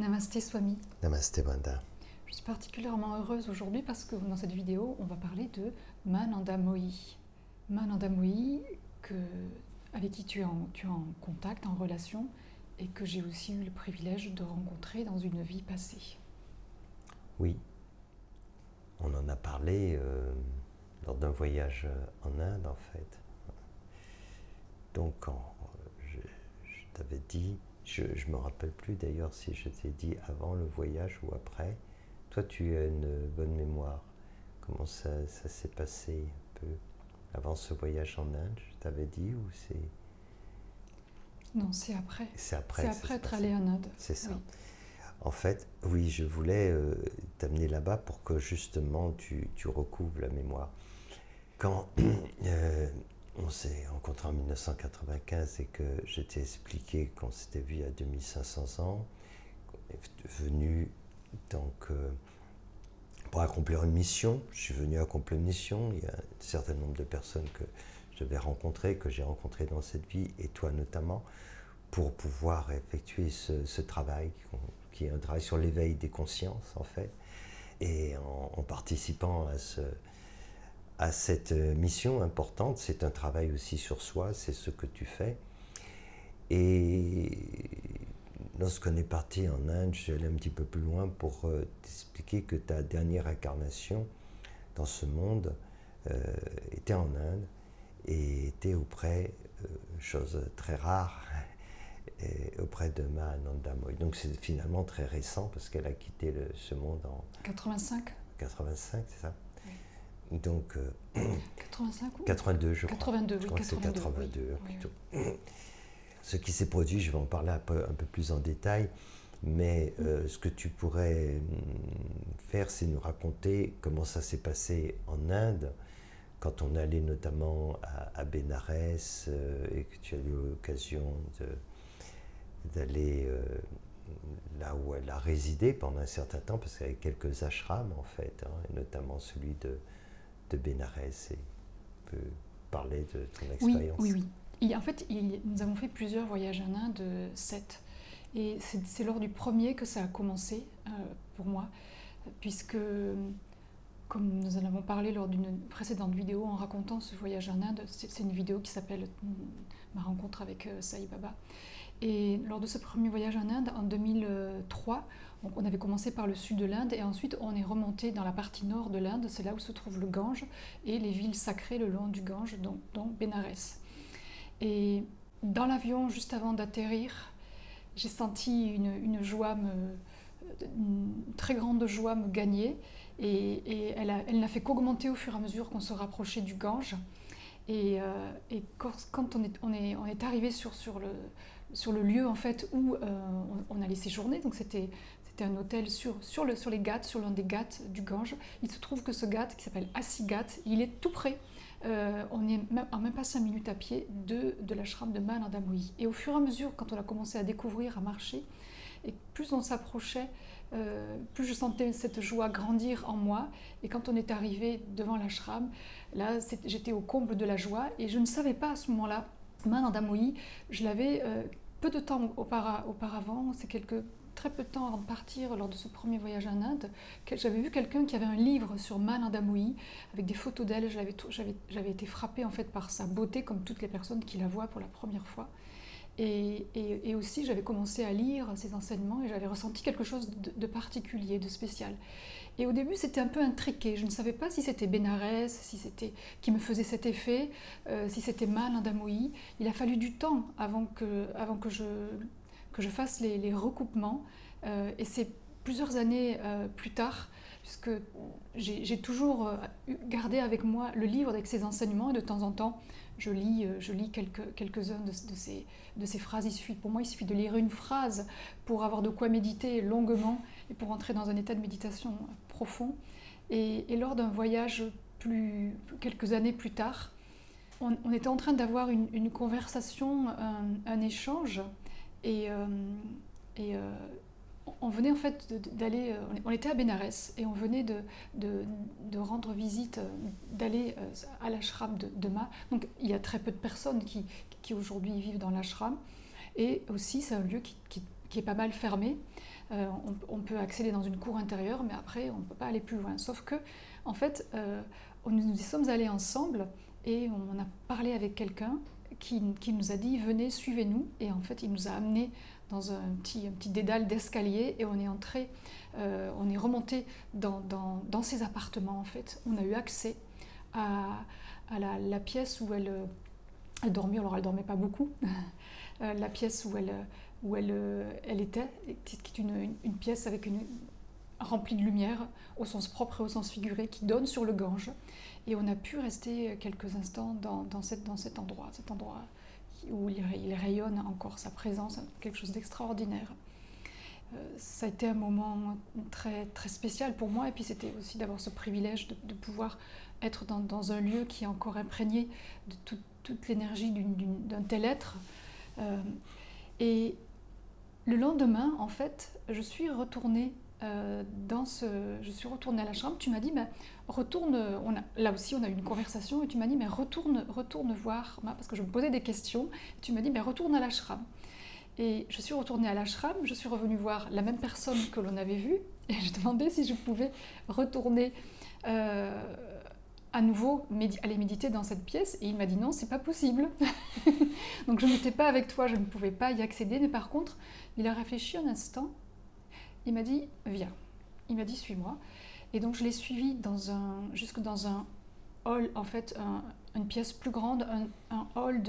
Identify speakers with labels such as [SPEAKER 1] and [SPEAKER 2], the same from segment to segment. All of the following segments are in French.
[SPEAKER 1] Namasté Swami.
[SPEAKER 2] Namasté Brenda.
[SPEAKER 1] Je suis particulièrement heureuse aujourd'hui parce que dans cette vidéo, on va parler de Mananda Mohi. Mananda Mohi, avec qui tu es en contact, en relation, et que j'ai aussi eu le privilège de rencontrer dans une vie passée.
[SPEAKER 2] Oui, on en a parlé lors d'un voyage en Inde en fait. Donc je t'avais dit, je ne me rappelle plus d'ailleurs si je t'ai dit avant le voyage ou après. Toi tu as une bonne mémoire. Comment ça s'est passé un peu avant ce voyage en Inde, je t'avais dit ou c'est...
[SPEAKER 1] Non, c'est après.
[SPEAKER 2] C'est après
[SPEAKER 1] être allé en Inde.
[SPEAKER 2] C'est ça.
[SPEAKER 1] Oui.
[SPEAKER 2] En fait, oui, je voulais t'amener là-bas pour que justement tu recouvres la mémoire. Quand on s'est rencontrés en 1995 et que je t'ai expliqué qu'on s'était vu il y a 2500 ans, on est venu donc pour accomplir une mission. Je suis venu accomplir une mission. Il y a un certain nombre de personnes que je vais rencontrer, que j'ai rencontrées dans cette vie, et toi notamment, pour pouvoir effectuer ce travail, qui est un travail sur l'éveil des consciences en fait. Et en participant à cette mission importante, c'est un travail aussi sur soi, c'est ce que tu fais. Et lorsqu'on est parti en Inde, je suis allé un petit peu plus loin pour t'expliquer que ta dernière incarnation dans ce monde était en Inde et était auprès, chose très rare, auprès de Mahananda Mohi. Donc c'est finalement très récent parce qu'elle a quitté ce monde en
[SPEAKER 1] 85.
[SPEAKER 2] 85, c'est ça? Oui. Donc
[SPEAKER 1] 85 ou
[SPEAKER 2] 82, je crois.
[SPEAKER 1] 82, oui,
[SPEAKER 2] je crois que c'est 82
[SPEAKER 1] oui,
[SPEAKER 2] plutôt.
[SPEAKER 1] Oui.
[SPEAKER 2] Ce qui s'est produit, je vais en parler un peu plus en détail, mais ce que tu pourrais faire, c'est nous raconter comment ça s'est passé en Inde, quand on allait notamment à Bénarès et que tu as eu l'occasion d'aller là où elle a résidé pendant un certain temps, parce qu'il y avait quelques ashrams en fait, hein, et notamment celui de Bénarès, et tu peux parler de ton expérience.
[SPEAKER 1] Oui. En fait, nous avons fait plusieurs voyages en Inde, 7, et c'est lors du premier que ça a commencé pour moi, puisque comme nous en avons parlé lors d'une précédente vidéo en racontant ce voyage en Inde, c'est une vidéo qui s'appelle Ma rencontre avec Sai Baba. Et lors de ce premier voyage en Inde, en 2003, on avait commencé par le sud de l'Inde et ensuite on est remonté dans la partie nord de l'Inde, c'est là où se trouve le Gange et les villes sacrées le long du Gange, dont Bénarès. Et dans l'avion, juste avant d'atterrir, j'ai senti une joie, une très grande joie me gagner, et elle n'a fait qu'augmenter au fur et à mesure qu'on se rapprochait du Gange. Et quand on est arrivé sur le lieu en fait où on allait séjourner, donc c'était un hôtel sur les ghats, sur l'un des ghats du Gange. Il se trouve que ce ghat qui s'appelle Assi Ghat, il est tout près. On est même pas 5 minutes à pied de l'ashram de Mahananda Mohi. Et au fur et à mesure, quand on a commencé à découvrir, à marcher, et plus on s'approchait, plus je sentais cette joie grandir en moi. Et quand on est arrivé devant l'ashram, là j'étais au comble de la joie et je ne savais pas à ce moment-là, Mahananda Mohi, je l'avais peu de temps auparavant, c'est très peu de temps avant de partir lors de ce premier voyage en Inde, j'avais vu quelqu'un qui avait un livre sur Mahananda Mohi avec des photos d'elle. J'avais été frappée en fait par sa beauté, comme toutes les personnes qui la voient pour la première fois. Et aussi j'avais commencé à lire ses enseignements et j'avais ressenti quelque chose de particulier, de spécial. Et au début c'était un peu intriqué, je ne savais pas si c'était Bénarès, si c'était qui me faisait cet effet, si c'était Mahananda Mohi. Il a fallu du temps avant que je fasse les recoupements, et c'est plusieurs années plus tard, puisque j'ai toujours gardé avec moi le livre avec ses enseignements, et de temps en temps je lis quelques-uns de ces phrases. Pour moi il suffit de lire une phrase pour avoir de quoi méditer longuement et pour entrer dans un état de méditation profond. Et lors d'un voyage quelques années plus tard, on était en train d'avoir une conversation, un échange, et on venait en fait d'aller, on était à Bénarès et on venait de rendre visite, d'aller à l'ashram de Ma. Donc il y a très peu de personnes qui aujourd'hui vivent dans l'ashram, et aussi c'est un lieu qui qui est pas mal fermée. On peut accéder dans une cour intérieure, mais après, on ne peut pas aller plus loin. Sauf que, en fait, nous y sommes allés ensemble et on a parlé avec quelqu'un qui nous a dit « Venez, suivez-nous ». Et en fait, il nous a amenés dans un petit dédale d'escalier et on est entré, on est remonté dans ses appartements, en fait. On a eu accès à la pièce où elle dormait. Alors, elle ne dormait pas beaucoup. La pièce où elle était, qui est une pièce avec remplie de lumière, au sens propre et au sens figuré, qui donne sur le Gange. Et on a pu rester quelques instants dans cet endroit où il rayonne encore sa présence, quelque chose d'extraordinaire. Ça a été un moment très, très spécial pour moi, et puis c'était aussi d'avoir ce privilège de pouvoir être dans un lieu qui est encore imprégné de toute l'énergie d'un tel être. Et le lendemain, en fait, je suis retournée à l'ashram. Tu m'as dit, mais retourne, là aussi on a eu une conversation, et tu m'as dit, mais retourne voir, parce que je me posais des questions, et tu m'as dit, mais retourne à l'ashram. Et je suis retournée à l'ashram, je suis revenue voir la même personne que l'on avait vue, et je demandais si je pouvais retourner à nouveau aller méditer dans cette pièce, et il m'a dit non, c'est pas possible. Donc je n'étais pas avec toi, je ne pouvais pas y accéder, mais par contre, il a réfléchi un instant, il m'a dit viens, il m'a dit suis-moi, et donc je l'ai suivi jusque dans un hall, en fait, une pièce plus grande, un hall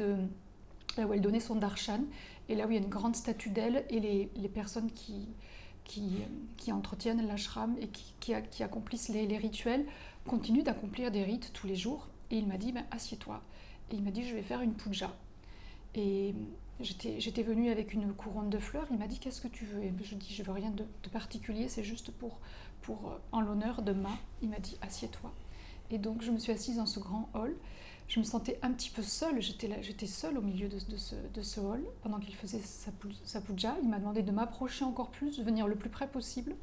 [SPEAKER 1] là où elle donnait son darshan, et là où il y a une grande statue d'elle, et les personnes qui entretiennent l'ashram et qui accomplissent les rituels continuent d'accomplir des rites tous les jours. Et il m'a dit ben, assieds-toi, et il m'a dit je vais faire une puja. Et j'étais venue avec une couronne de fleurs. Il m'a dit qu'est-ce que tu veux? Et je dis je veux rien de particulier, c'est juste en l'honneur de Ma. Il m'a dit assieds-toi. Et donc je me suis assise dans ce grand hall. Je me sentais un petit peu seule, j'étais seule au milieu de ce hall pendant qu'il faisait sa puja. Il m'a demandé de m'approcher encore plus, de venir le plus près possible.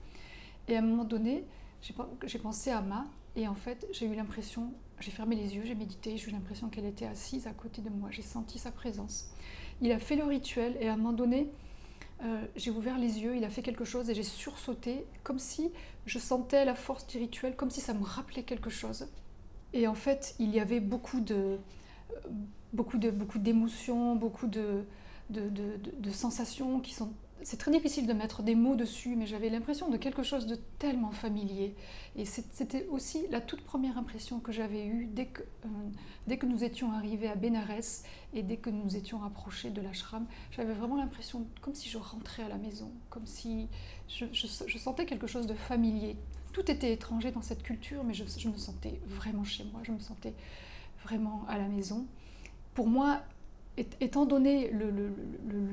[SPEAKER 1] Et à un moment donné, j'ai pensé à Ma, et en fait j'ai eu l'impression, j'ai fermé les yeux, j'ai médité, j'ai eu l'impression qu'elle était assise à côté de moi, j'ai senti sa présence. Il a fait le rituel, et à un moment donné, j'ai ouvert les yeux, il a fait quelque chose et j'ai sursauté, comme si je sentais la force du rituel, comme si ça me rappelait quelque chose. Et en fait, il y avait beaucoup d'émotions, beaucoup de sensations qui sont... C'est très difficile de mettre des mots dessus, mais j'avais l'impression de quelque chose de tellement familier. Et c'était aussi la toute première impression que j'avais eue dès que nous étions arrivés à Bénarès et dès que nous étions approchés de l'ashram. J'avais vraiment l'impression, comme si je rentrais à la maison, comme si je sentais quelque chose de familier. Tout était étranger dans cette culture, mais je me sentais vraiment chez moi, je me sentais vraiment à la maison. Pour moi, étant donné le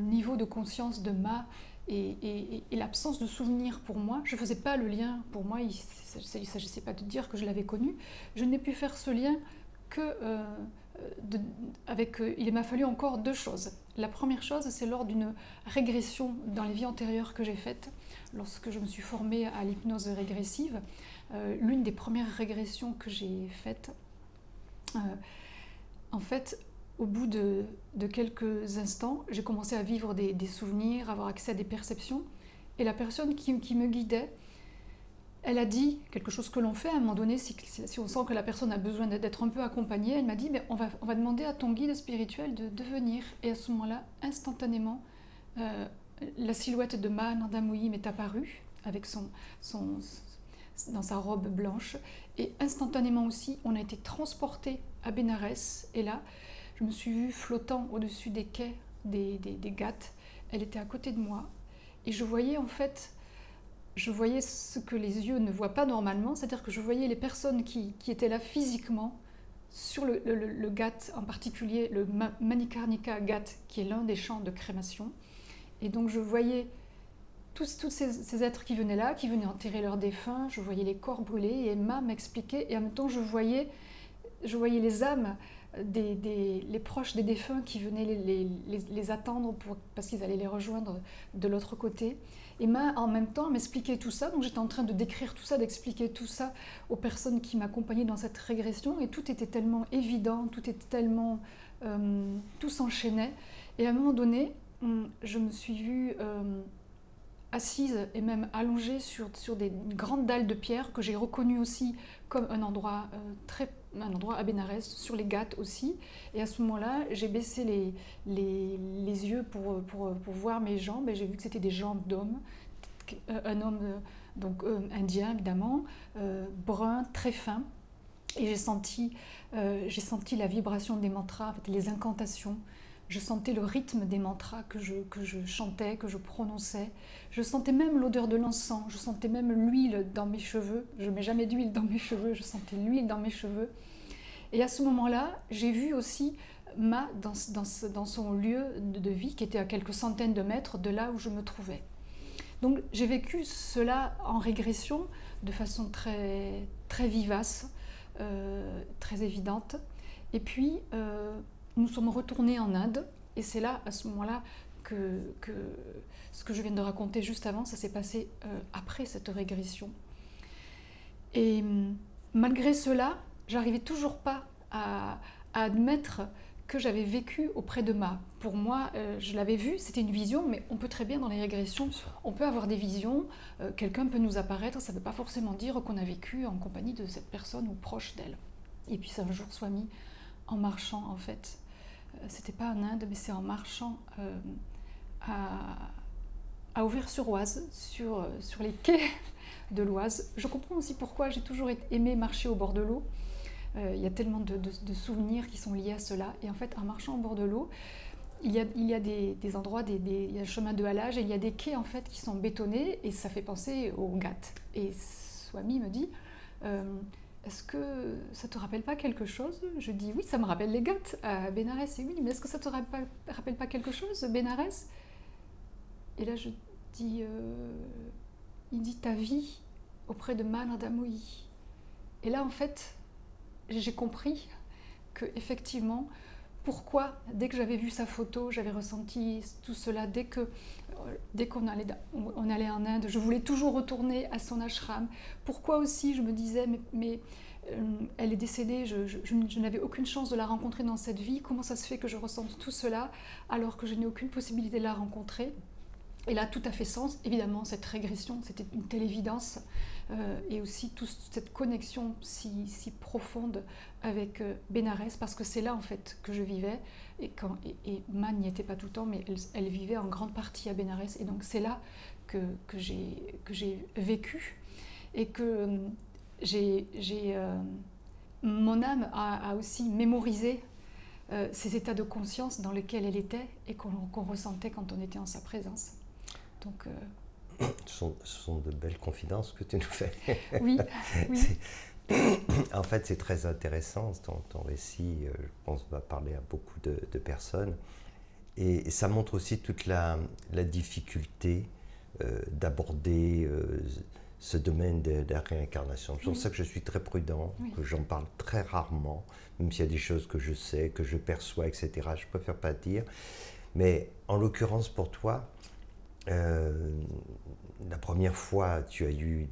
[SPEAKER 1] niveau de conscience de Ma et l'absence de souvenirs pour moi, je ne faisais pas le lien. Pour moi, il ne s'agissait pas de dire que je l'avais connu. Je n'ai pu faire ce lien il m'a fallu encore deux choses. La première chose, c'est lors d'une régression dans les vies antérieures que j'ai faites, lorsque je me suis formée à l'hypnose régressive. L'une des premières régressions que j'ai faites, en fait, au bout de quelques instants, j'ai commencé à vivre des souvenirs, avoir accès à des perceptions. Et la personne qui me guidait, elle a dit quelque chose que l'on fait à un moment donné, si on sent que la personne a besoin d'être un peu accompagnée, elle m'a dit mais on va demander à ton guide spirituel de venir. Et à ce moment-là, instantanément, la silhouette de Mahananda Mui m'est apparue avec dans sa robe blanche. Et instantanément aussi, on a été transportés à Bénarès. Et là, je me suis vue flottant au-dessus des quais des Ghats. Elle était à côté de moi. Et je voyais en fait... Je voyais ce que les yeux ne voient pas normalement, c'est-à-dire que je voyais les personnes qui étaient là physiquement, sur le Ghat en particulier, le Manikarnika Ghat, qui est l'un des champs de crémation. Et donc je voyais tous ces êtres qui venaient là, qui venaient enterrer leurs défunts, je voyais les corps brûlés, et Emma m'expliquait, et en même temps je voyais les âmes, les proches des défunts qui venaient les attendre parce qu'ils allaient les rejoindre de l'autre côté. Emma, en même temps, m'expliquait tout ça, donc j'étais en train de décrire tout ça, d'expliquer tout ça aux personnes qui m'accompagnaient dans cette régression, et tout était tellement évident, tout était tellement... tout s'enchaînait. Et à un moment donné, je me suis vue assise et même allongée sur des grandes dalles de pierre que j'ai reconnues aussi comme un endroit à Bénarès, sur les Gâtes aussi. Et à ce moment-là, j'ai baissé les yeux pour voir mes jambes, et j'ai vu que c'était des jambes d'homme, un homme indien évidemment, brun, très fin. Et j'ai senti la vibration des mantras, en fait, les incantations. Je sentais le rythme des mantras que je chantais, que je prononçais. Je sentais même l'odeur de l'encens, je sentais même l'huile dans mes cheveux. Je ne mets jamais d'huile dans mes cheveux, je sentais l'huile dans mes cheveux. Et à ce moment-là, j'ai vu aussi Ma dans son lieu de vie, qui était à quelques centaines de mètres de là où je me trouvais. Donc j'ai vécu cela en régression de façon très, très vivace, très évidente. Et puis, nous sommes retournés en Inde, et c'est là, à ce moment-là, que ce que je viens de raconter juste avant, ça s'est passé après cette régression. Et malgré cela, j'arrivais toujours pas à admettre que j'avais vécu auprès de Ma. Pour moi, je l'avais vu, c'était une vision, mais on peut très bien dans les régressions, on peut avoir des visions, quelqu'un peut nous apparaître, ça ne veut pas forcément dire qu'on a vécu en compagnie de cette personne ou proche d'elle. Et puis un jour, Swami, en marchant en fait, c'était pas en Inde, mais c'est en marchant à Auvers-sur-Oise, sur les quais de l'Oise. Je comprends aussi pourquoi j'ai toujours aimé marcher au bord de l'eau. Il y a tellement de souvenirs qui sont liés à cela. Et en fait, en marchant au bord de l'eau, il y a des endroits, il y a un chemin de halage, et il y a des quais en fait qui sont bétonnés, et ça fait penser aux Gâtes. Et Swami me dit, est-ce que ça te rappelle pas quelque chose? Je dis oui, ça me rappelle les Gâtes à Bénarès. Et oui, mais est-ce que ça te rappelle pas quelque chose, Bénarès? Et là je dis, il dit ta vie auprès de Ma Narada Mohi. Et là en fait, j'ai compris que effectivement, pourquoi dès que j'avais vu sa photo, j'avais ressenti tout cela, dès qu'on allait en Inde, je voulais toujours retourner à son ashram. Pourquoi aussi je me disais, mais elle est décédée, je n'avais aucune chance de la rencontrer dans cette vie, comment ça se fait que je ressente tout cela alors que je n'ai aucune possibilité de la rencontrer? Et là, tout a fait sens. Évidemment, cette régression, c'était une telle évidence. Et aussi toute cette connexion si profonde avec Bénarès, parce que c'est là, en fait, que je vivais. Et Ma n'y était pas tout le temps, mais elle vivait en grande partie à Bénarès. Et donc, c'est là que j'ai vécu. Et que mon âme a aussi mémorisé ces états de conscience dans lesquels elle était et qu'on ressentait quand on était en sa présence. Donc,
[SPEAKER 2] ce sont de belles confidences que tu nous fais.
[SPEAKER 1] Oui, oui.
[SPEAKER 2] En fait, c'est très intéressant, ton récit, je pense, va parler à beaucoup de personnes. Et ça montre aussi toute la difficulté d'aborder ce domaine de la réincarnation. C'est pour ça que je suis très prudent, que j'en parle très rarement, même s'il y a des choses que je sais, que je perçois, etc. Je préfère pas dire. Mais en l'occurrence, pour toi, la première fois, tu as eu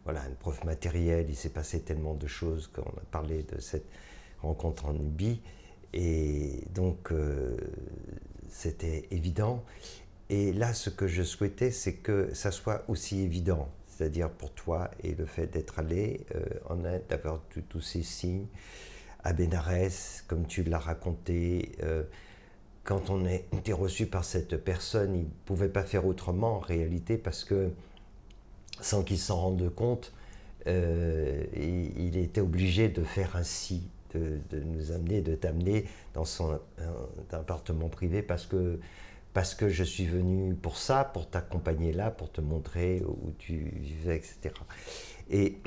[SPEAKER 2] une preuve matérielle, il s'est passé tellement de choses qu'on a parlé de cette rencontre en Nubie, et donc c'était évident. Et là, ce que je souhaitais, c'est que ça soit aussi évident, c'est-à-dire pour toi, et le fait d'être allé en Inde, d'avoir tous ces signes, à Bénarès, comme tu l'as raconté, quand on a été reçu par cette personne, il ne pouvait pas faire autrement en réalité, parce que sans qu'il s'en rende compte, il était obligé de faire ainsi, de nous amener, de t'amener dans son appartement privé, parce que je suis venu pour ça, pour t'accompagner là, pour te montrer où tu vivais, etc. Et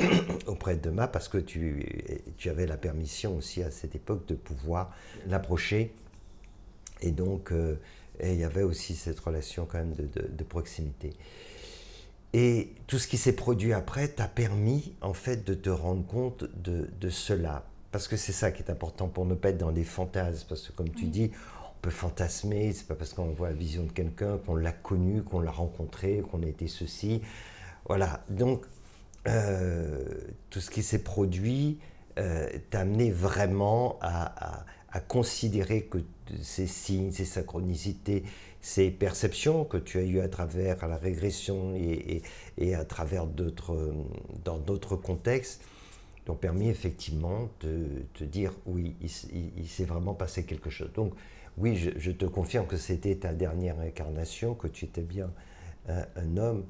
[SPEAKER 2] auprès de Ma, parce que tu avais la permission aussi à cette époque de pouvoir l'approcher. Et donc, il y avait aussi cette relation quand même de proximité. Et tout ce qui s'est produit après t'a permis, en fait, de te rendre compte de cela. Parce que c'est ça qui est important pour ne pas être dans les fantasmes. Parce que, comme tu dis, on peut fantasmer, c'est pas parce qu'on voit la vision de quelqu'un qu'on l'a connu, qu'on l'a rencontré, qu'on a été ceci. Voilà. Donc, tout ce qui s'est produit t'a amené vraiment à considérer que ces signes, ces synchronicités, ces perceptions que tu as eues à travers la régression et à travers dans d'autres contextes t'ont permis effectivement de te dire oui, il s'est vraiment passé quelque chose. Donc oui, je te confirme que c'était ta dernière incarnation, que tu étais bien un homme,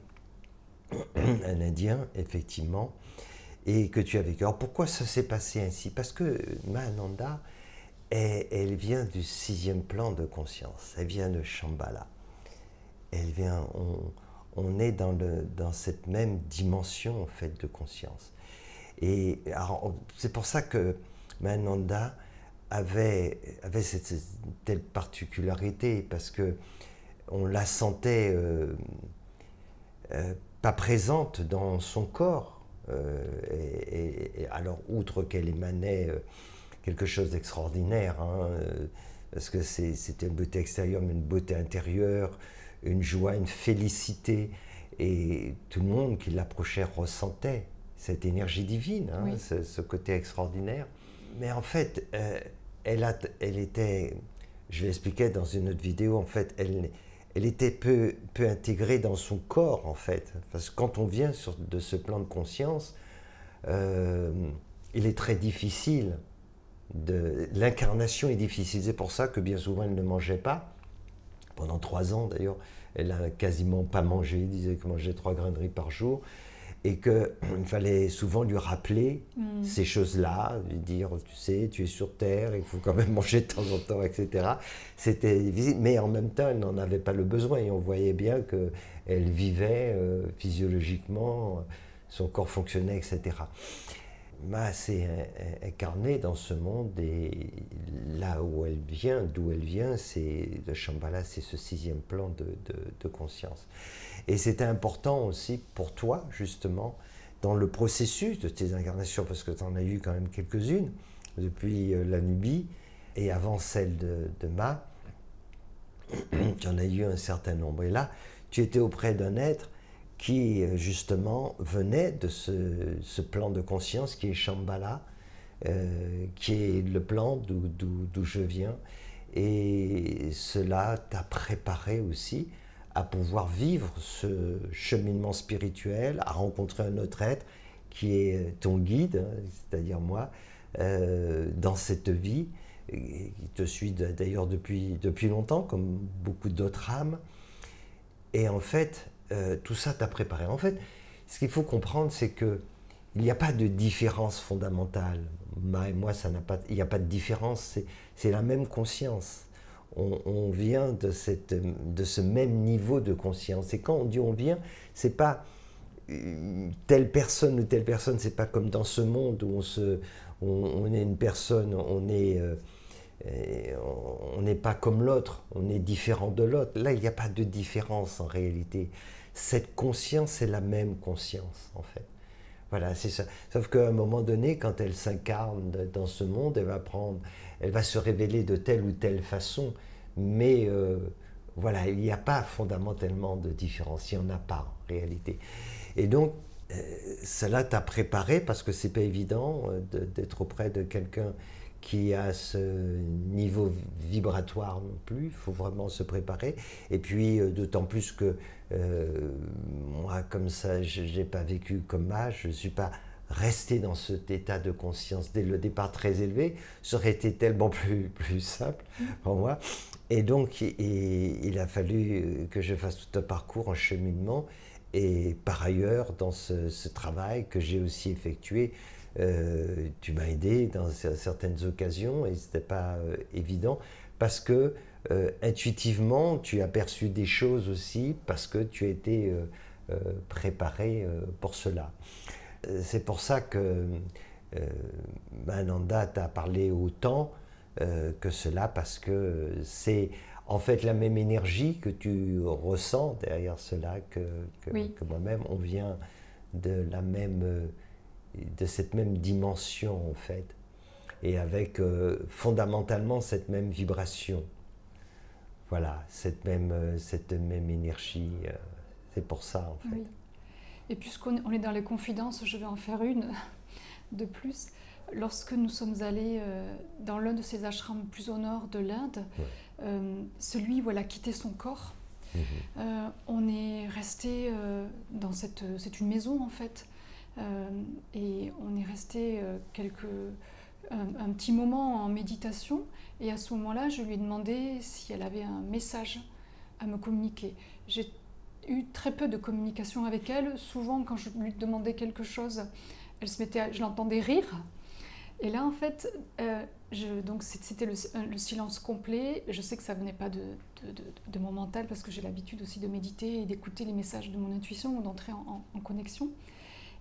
[SPEAKER 2] un Indien, effectivement, et que tu as vécu. Alors pourquoi ça s'est passé ainsi? Parce que Mahananda, elle vient du 6e plan de conscience, elle vient de Shambhala. Elle vient, on est dans cette même dimension en fait de conscience. Et c'est pour ça que Mahananda avait cette telle particularité, parce que on la sentait pas présente dans son corps. Et alors, outre qu'elle émanait quelque chose d'extraordinaire, hein, parce que c'était une beauté extérieure, mais une beauté intérieure, une joie, une félicité, et tout le monde qui l'approchait ressentait cette énergie divine, hein,
[SPEAKER 1] oui.
[SPEAKER 2] ce côté extraordinaire. Mais en fait, elle était, je l'expliquais dans une autre vidéo, en fait, elle était peu intégrée dans son corps, en fait. Parce que quand on vient de ce plan de conscience, il est très difficile, l'incarnation est difficile. C'est pour ça que bien souvent, elle ne mangeait pas. Pendant 3 ans, d'ailleurs, elle n'a quasiment pas mangé. Elle disait qu'elle mangeait 3 grains de riz par jour. Et qu'il fallait souvent lui rappeler ces choses-là, lui dire, tu sais, tu es sur Terre, il faut quand même manger de temps en temps, etc. C'était difficile, mais en même temps, elle n'en avait pas le besoin, et on voyait bien qu'elle vivait physiologiquement, son corps fonctionnait, etc. Ma s'est incarnée dans ce monde, et là où elle vient, d'où elle vient, c'est de Shambhala, c'est ce 6e plan de conscience. Et c'était important aussi pour toi, justement, dans le processus de tes incarnations, parce que tu en as eu quand même quelques-unes, depuis la Nubie, et avant celle de Ma, tu en as eu un certain nombre. Et là, tu étais auprès d'un être qui, justement, venait de ce plan de conscience qui est Shambhala, qui est le plan d'où je viens. Et cela t'a préparé aussi à pouvoir vivre ce cheminement spirituel, à rencontrer un autre être qui est ton guide, c'est-à-dire moi, dans cette vie, qui te suit d'ailleurs depuis longtemps, comme beaucoup d'autres âmes. Et en fait, tout ça t'a préparé. En fait, ce qu'il faut comprendre, c'est qu'il n'y a pas de différence fondamentale. Ma et moi, il n'y a pas de différence, c'est la même conscience. On vient de ce même niveau de conscience. Et quand on dit on vient, c'est pas telle personne ou telle personne, c'est pas comme dans ce monde où on est une personne, on n'est pas comme l'autre, on est différent de l'autre. Là, il n'y a pas de différence en réalité. Cette conscience, c'est la même conscience en fait. Voilà, c'est ça. Sauf qu'à un moment donné, quand elle s'incarne dans ce monde, elle va se révéler de telle ou telle façon. Mais voilà, il n'y a pas fondamentalement de différence. Il n'y en a pas en réalité. Et donc, cela t'a préparé, parce que c'est pas évident d'être auprès de quelqu'un qui a ce niveau vibratoire non plus. Il faut vraiment se préparer. Et puis, d'autant plus que moi, comme ça, je n'ai pas vécu comme âge, je ne suis pas resté dans cet état de conscience dès le départ très élevé. Ça aurait été tellement plus simple pour moi. Et donc, il a fallu que je fasse tout un parcours en cheminement. Et par ailleurs, dans ce travail que j'ai aussi effectué, tu m'as aidé dans certaines occasions, et ce n'était pas évident, parce que intuitivement, tu as perçu des choses aussi, parce que tu as été préparé pour cela. C'est pour ça que Mahananda t'a parlé autant que cela, parce que c'est en fait la même énergie que tu ressens derrière cela
[SPEAKER 1] oui.
[SPEAKER 2] que moi-même. On vient de cette même dimension en fait, et avec fondamentalement cette même vibration. Voilà, cette même énergie. C'est pour ça en fait.
[SPEAKER 1] Oui. Et puisqu'on est dans les confidences, je vais en faire une de plus. Lorsque nous sommes allés dans l'un de ces ashrams plus au nord de l'Inde, celui où elle a quitté son corps. On est resté dans c'est une maison en fait, et on est resté un petit moment en méditation, et à ce moment-là, je lui ai demandé si elle avait un message à me communiquer. J'ai eu très peu de communication avec elle. Souvent, quand je lui demandais quelque chose, je l'entendais rire. Et là, en fait, donc c'était le silence complet. Je sais que ça venait pas de mon mental, parce que j'ai l'habitude aussi de méditer et d'écouter les messages de mon intuition ou d'entrer en connexion.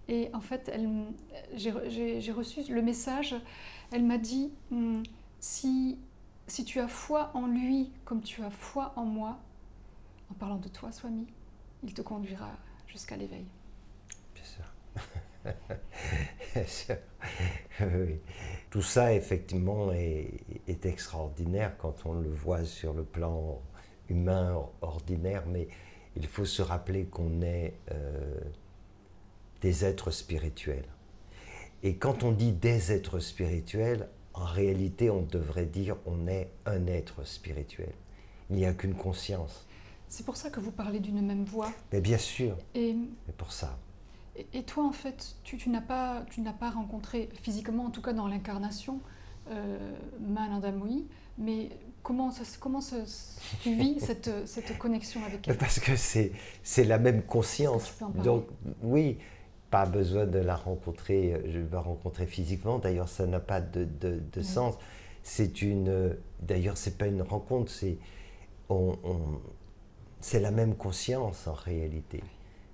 [SPEAKER 1] Et en fait, j'ai reçu le message. Elle m'a dit si tu as foi en lui comme tu as foi en moi, en parlant de toi, Swami, il te conduira jusqu'à l'éveil.
[SPEAKER 2] Bien sûr. Bien sûr. Oui. Tout ça, effectivement, est extraordinaire quand on le voit sur le plan humain ordinaire, mais il faut se rappeler qu'on est des êtres spirituels. Et quand on dit des êtres spirituels, en réalité, on devrait dire on est un être spirituel. Il n'y a qu'une conscience.
[SPEAKER 1] C'est pour ça que vous parlez d'une même voix.
[SPEAKER 2] Mais bien sûr,
[SPEAKER 1] et
[SPEAKER 2] pour ça.
[SPEAKER 1] Et toi, en fait, tu n'as pas rencontré physiquement, en tout cas dans l'incarnation, Ma Ananda Mohi, mais comment tu vis cette connexion avec elle?
[SPEAKER 2] Parce que c'est la même conscience. Donc oui, pas besoin de la rencontrer, je vais la rencontrer physiquement, d'ailleurs ça n'a pas de sens. D'ailleurs c'est pas une rencontre, c'est la même conscience en réalité.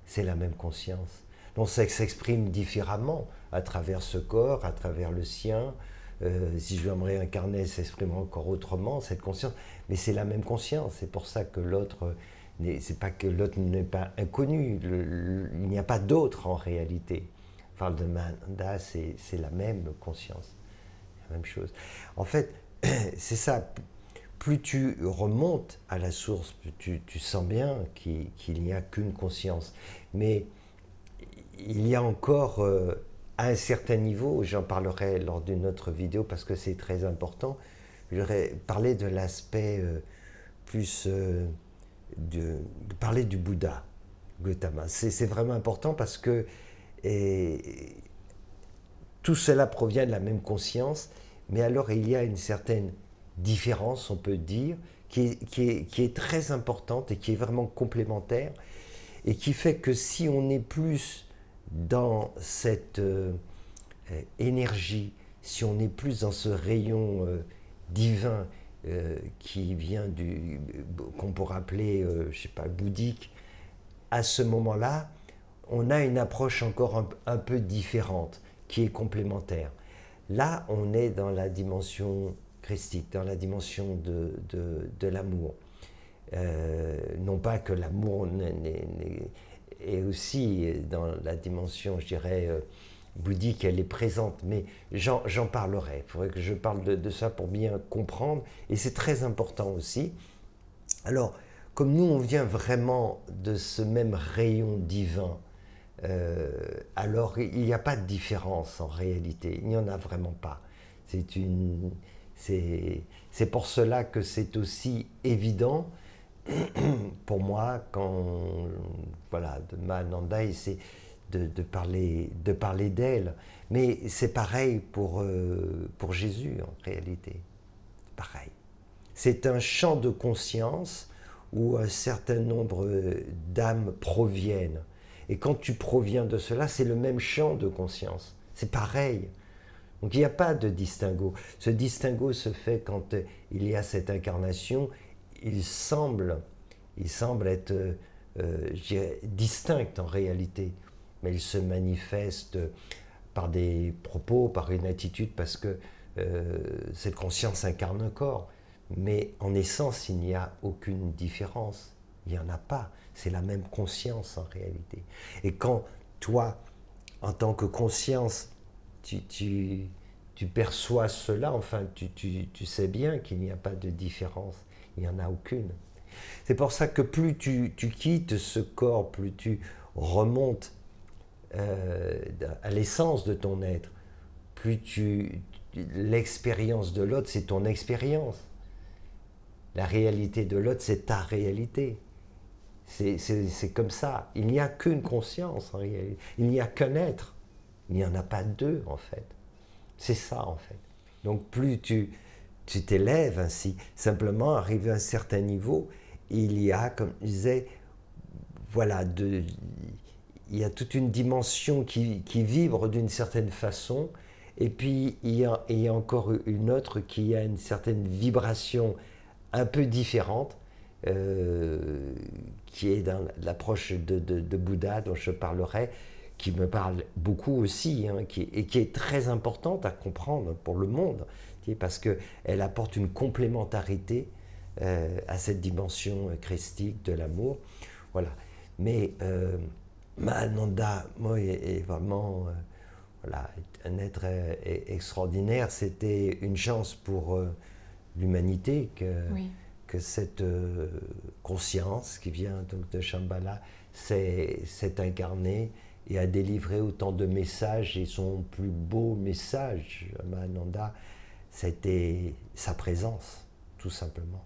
[SPEAKER 2] C'est la même conscience. Donc ça s'exprime différemment à travers ce corps, à travers le sien. Si je veux me réincarner, ça s'exprime encore autrement, cette conscience. Mais c'est la même conscience. C'est pour ça que l'autre, c'est pas que l'autre n'est pas inconnu. Il n'y a pas d'autre en réalité. On parle de Mananda, c'est la même conscience, la même chose. En fait, c'est ça. Plus tu remontes à la source, plus tu sens bien qu'il n'y a qu'une conscience. Mais il y a encore, à un certain niveau, j'en parlerai lors d'une autre vidéo parce que c'est très important, j'aurais parlé de l'aspect de parler du Bouddha, Gautama. C'est vraiment important parce que tout cela provient de la même conscience, mais alors il y a une certaine différence, on peut dire, qui est très importante et qui est vraiment complémentaire, et qui fait que si on est plus dans cette énergie, si on est plus dans ce rayon divin qui vient qu'on pourrait appeler, je sais pas, bouddhique, à ce moment-là, on a une approche encore un peu différente, qui est complémentaire. Là, on est dans la dimension christique, dans la dimension de l'amour. Non pas que l'amour est aussi dans la dimension, je dirais, bouddhique, elle est présente, mais j'en parlerai. Il faudrait que je parle de ça pour bien comprendre, et c'est très important aussi. Alors, comme nous, on vient vraiment de ce même rayon divin, alors il n'y a pas de différence en réalité, il n'y en a vraiment pas. C'est pour cela que c'est aussi évident pour moi, voilà, de Ma Ananda, c'est de parler d'elle. Mais c'est pareil pour Jésus, en réalité. C'est pareil. C'est un champ de conscience où un certain nombre d'âmes proviennent. Et quand tu proviens de cela, c'est le même champ de conscience. C'est pareil. Donc il n'y a pas de distinguo. Ce distinguo se fait quand il y a cette incarnation. Il semble être je dirais, distinct en réalité, mais il se manifeste par des propos, par une attitude, parce que cette conscience incarne un corps. Mais en essence, il n'y a aucune différence. Il n'y en a pas. C'est la même conscience en réalité. Et quand toi, en tant que conscience, tu perçois cela, enfin, tu sais bien qu'il n'y a pas de différence. Il n'y en a aucune. C'est pour ça que plus tu quittes ce corps, plus tu remontes à l'essence de ton être, plus l'expérience de l'autre, c'est ton expérience. La réalité de l'autre, c'est ta réalité. C'est comme ça. Il n'y a qu'une conscience en réalité. Il n'y a qu'un être. Il n'y en a pas deux en fait. C'est ça en fait. Donc plus tu t'élèves ainsi, simplement arrivé à un certain niveau, il y a, comme je disais, voilà, il y a toute une dimension qui vibre d'une certaine façon, et puis il y a encore une autre qui a une certaine vibration un peu différente, qui est dans l'approche de Bouddha dont je parlerai, qui me parle beaucoup aussi, hein, et qui est très importante à comprendre pour le monde, parce qu'elle apporte une complémentarité à cette dimension christique de l'amour. Voilà. Mais Mahananda, moi, est vraiment voilà, un être extraordinaire. C'était une chance pour l'humanité que cette conscience qui vient donc de Shambhala s'est incarnée et a délivré autant de messages. Et son plus beau message, Mahananda, c'était sa présence, tout simplement.